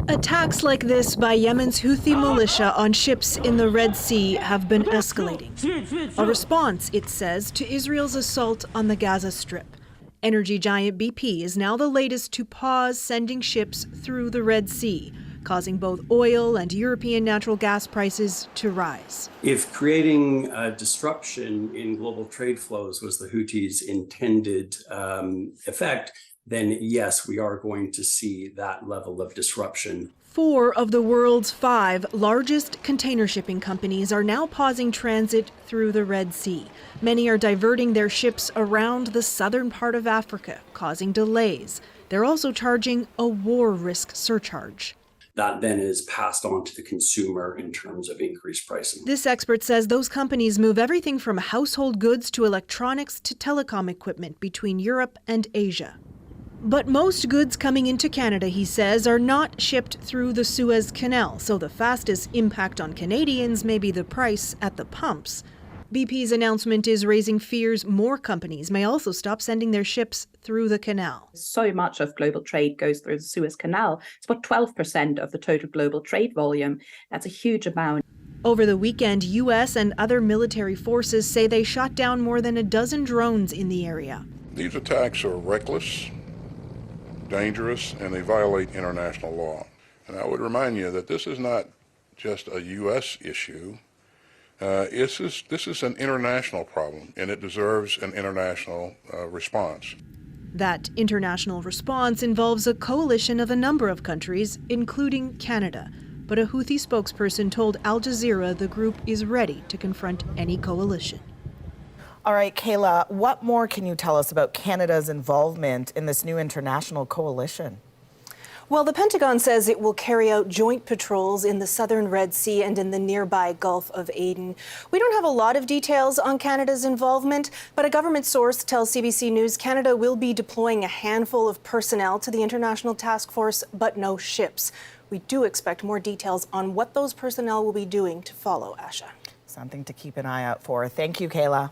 Attacks like this by Yemen's Houthi militia on ships in the Red Sea have been escalating. A response, it says, to Israel's assault on the Gaza Strip. Energy giant BP is now the latest to pause sending ships through the Red Sea, causing both oil and European natural gas prices to rise. If creating a disruption in global trade flows was the Houthis' intended effect, then yes, we are going to see that level of disruption. 4 of the world's 5 largest container shipping companies are now pausing transit through the Red Sea. Many are diverting their ships around the southern part of Africa, causing delays. They're also charging a war risk surcharge. That then is passed on to the consumer in terms of increased pricing. This expert says those companies move everything from household goods to electronics to telecom equipment between Europe and Asia. But most goods coming into Canada, he says, are not shipped through the Suez Canal, so the fastest impact on Canadians may be the price at the pumps. BP's announcement is raising fears more companies may also stop sending their ships through the canal. So much of global trade goes through the Suez Canal. It's about 12% of the total global trade volume. That's a huge amount. Over the weekend, U.S. and other military forces say they shot down more than a dozen drones in the area. These attacks are reckless, dangerous, and they violate international law. And I would remind you that this is not just a U.S. issue. This is an international problem, and it deserves an international response. That international response involves a coalition of a number of countries, including Canada. But a Houthi spokesperson told Al Jazeera the group is ready to confront any coalition. All right, Kayla, what more can you tell us about Canada's involvement in this new international coalition? Well, the Pentagon says it will carry out joint patrols in the southern Red Sea and in the nearby Gulf of Aden. We don't have a lot of details on Canada's involvement, but a government source tells CBC News Canada will be deploying a handful of personnel to the international task force, but no ships. We do expect more details on what those personnel will be doing to follow, Asha. Something to keep an eye out for. Thank you, Kayla.